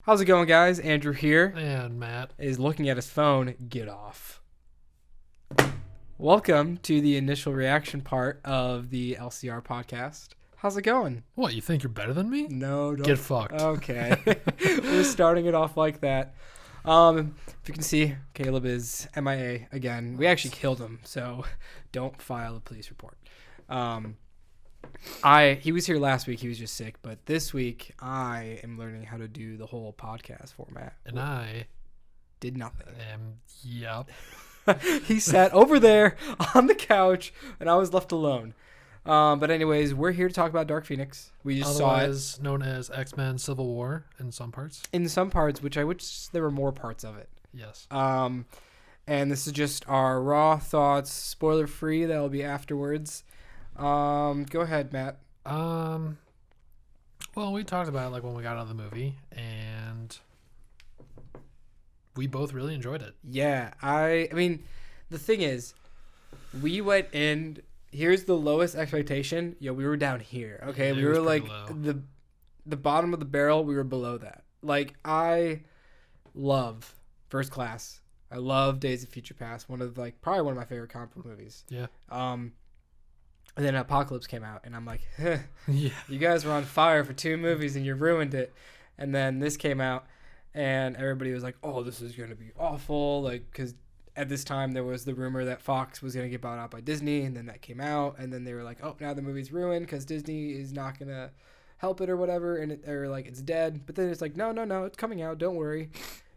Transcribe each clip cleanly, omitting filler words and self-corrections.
How's it going, guys? Andrew here And Matt. is looking at his phone. Get off. Welcome to the initial reaction part of the LCR podcast. How's it going? What, you think you're better than me? No, don't. Get fucked. Okay. We're starting it off like that. If you can see, Caleb is MIA again. We actually killed him, so don't file a police report. He was here last week. He was just sick, but this week I am learning how to do the whole podcast format. And I Did nothing. Yep. He sat over there on the couch, and I was left alone. But anyways, we're here to talk about Dark Phoenix. We just saw it Otherwise known as X-Men Civil War in some parts. in some parts, which I wish there were more parts of it. Yes. And this is just our raw thoughts, spoiler free. That will be afterwards. Go ahead, Matt. Well, we talked about it like when we got out of the movie, and we both really enjoyed it. Yeah, I mean, the thing is, we went in. Here's the lowest expectation. Yo, we were down here. Okay, Yeah, we it was were like pretty the bottom of the barrel. We were below that. Like, I love First Class. I love Days of Future Past. Probably one of my favorite comic book movies. Yeah. And then Apocalypse came out, and I'm like, Yeah. you guys were on fire for 2 movies, and you ruined it. And then this came out, and everybody was like, oh, this is going to be awful. Like, because at this time, there was the rumor that Fox was going to get bought out by Disney, and then that came out. And then they were like, oh, now the movie's ruined because Disney is not going to help it or whatever. And they're like, it's dead. But then it's like, no, it's coming out. Don't worry.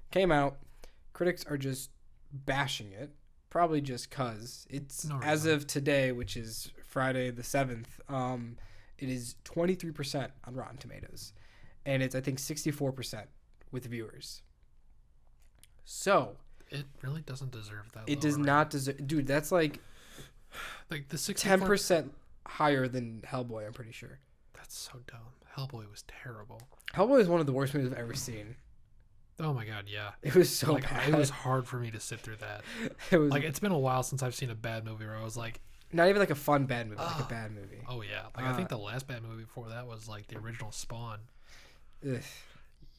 Came out. Critics are just bashing it. Probably just because it's, No as reason. of today, which is Friday the 7th, it is 23% on Rotten Tomatoes. And it's, I think, 64% with viewers. So, It really doesn't deserve that. it does not deserve... Dude, that's like Like the 64... 10% higher than Hellboy, I'm pretty sure. That's so dumb. Hellboy was terrible. Hellboy is one of the worst movies I've ever seen. Oh my god, yeah. It was so Like, bad. it was hard for me to sit through that. It was Like, it's been a while since I've seen a bad movie where I was like, not even like a fun bad movie, like a bad movie. oh yeah. Like, I think the last bad movie before that was like the original Spawn. Ugh,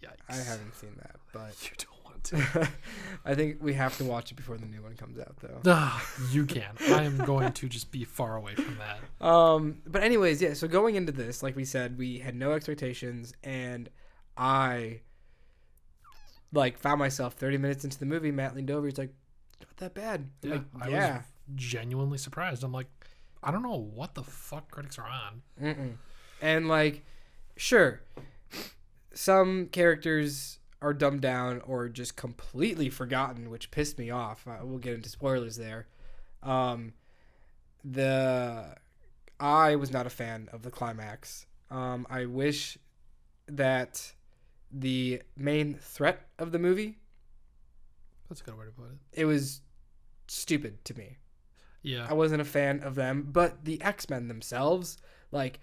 Yikes. I haven't seen that, but You don't want to. I think we have to watch it before the new one comes out, though. You can. I am going to just be far away from that. But anyways, yeah. So going into this, like we said, we had no expectations, and I found myself 30 minutes into the movie. Matt leaned over. He's like, "Not that bad." I'm Yeah, like, I yeah. was genuinely surprised. I'm like, I don't know what the fuck critics are on. Mm-mm. And like, sure, some characters are dumbed down or just completely forgotten, which pissed me off. We'll get into spoilers there. I was not a fan of the climax. I wish that the main threat of the movie, That's a good way to put it. it was stupid to me. Yeah. I wasn't a fan of them, but the X-Men themselves, like,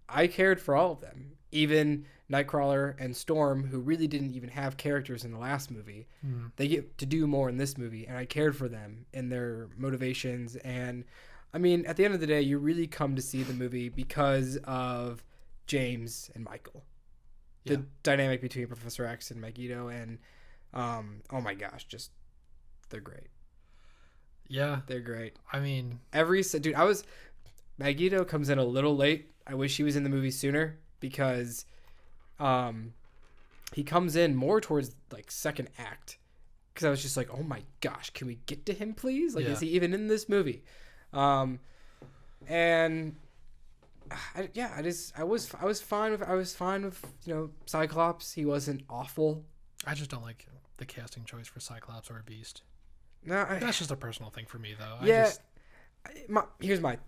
I cared for all of them. Even Nightcrawler and Storm, who really didn't even have characters in the last movie, they get to do more in this movie, and I cared for them and their motivations. And I mean, at the end of the day, you really come to see the movie because of James and Michael. The Yeah. dynamic between Professor X and Magneto, and oh my gosh, just they're great. Yeah. They're great. I mean, Magneto comes in a little late. I wish he was in the movie sooner because he comes in more towards like second act, because I was just like, oh my gosh, can we get to him please? Like, Yeah. is he even in this movie? And I was fine with Cyclops. He wasn't awful. I just don't like the casting choice for Cyclops or Beast. No, That's just a personal thing for me, though. yeah.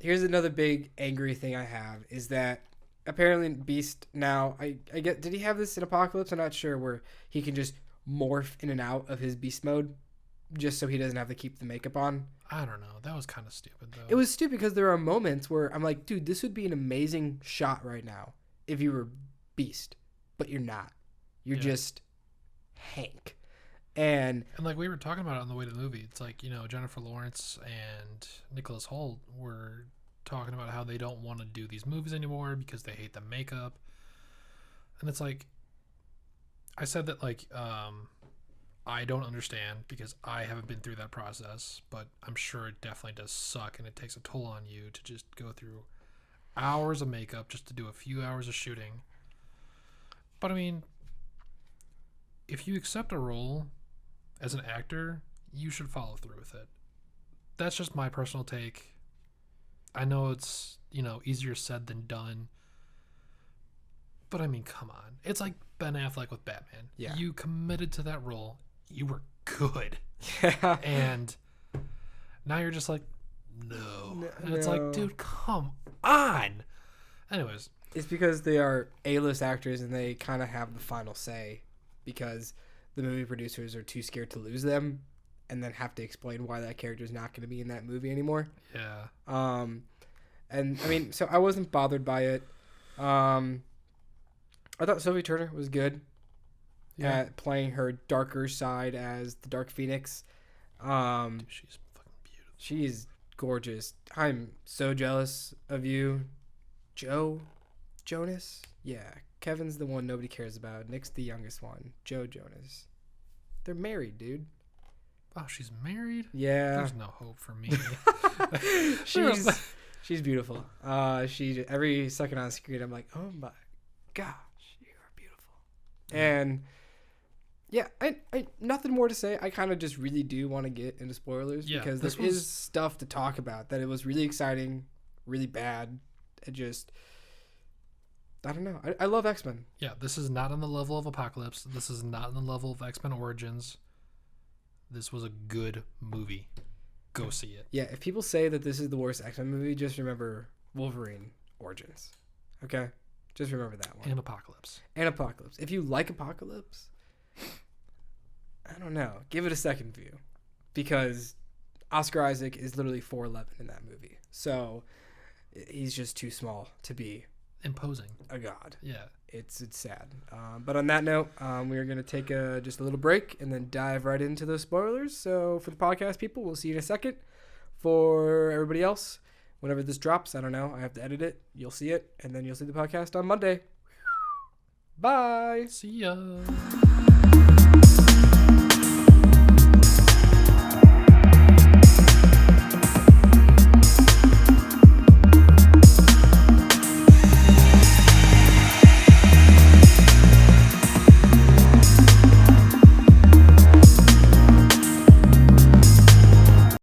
Here's another big angry thing I have is that apparently Beast now, I get, did he have this in Apocalypse? I'm not sure, where he can just morph in and out of his beast mode just so he doesn't have to keep the makeup on. I don't know. That was kind of stupid, though. It was stupid because there are moments where I'm like, dude, this would be an amazing shot right now if you were Beast, but you're not. You're just Hank. And like we were talking about it on the way to the movie, it's like, Jennifer Lawrence and Nicholas Hoult were talking about how they don't want to do these movies anymore because they hate the makeup. And it's like, I said that like I don't understand because I haven't been through that process, but I'm sure it definitely does suck and it takes a toll on you to just go through hours of makeup just to do a few hours of shooting. But I mean, if you accept a role as an actor, you should follow through with it. That's just my personal take. I know it's, easier said than done. But I mean, come on. It's like Ben Affleck with Batman. Yeah. You committed to that role. You were good. Yeah. And now you're just like, no. And it's No. like, dude, come on. Anyways. It's because they are A-list actors and they kind of have the final say because the movie producers are too scared to lose them and then have to explain why that character is not going to be in that movie anymore. Yeah. And I mean, so I wasn't bothered by it. I thought Sophie Turner was good at playing her darker side as the Dark Phoenix. She's fucking beautiful. She's gorgeous. I'm so jealous of you, Jonas. Yeah, Kevin's the one nobody cares about. Nick's the youngest one. Joe Jonas. They're married, dude. Oh, she's married? Yeah. There's no hope for me. She's beautiful. She every second on screen, I'm like, oh my gosh, you are beautiful. And yeah, I nothing more to say. I kind of just really do want to get into spoilers because there is stuff to talk about. That it was really exciting, really bad. It just, I don't know. I love X-Men. Yeah, this is not on the level of Apocalypse. This is not on the level of X-Men Origins. This was a good movie. Go see it. Yeah, if people say that this is the worst X-Men movie, just remember Wolverine Origins. Okay? Just remember that one. And Apocalypse. And Apocalypse. If you like Apocalypse, I don't know. Give it a second view. Because Oscar Isaac is literally 4'11" in that movie. So he's just too small to be imposing. A god. Yeah. It's sad. But on that note, we are going to take just a little break and then dive right into those spoilers. So for the podcast people, we'll see you in a second. For everybody else, whenever this drops, I don't know. I have to edit it. You'll see it. And then you'll see the podcast on Monday. Bye. See ya.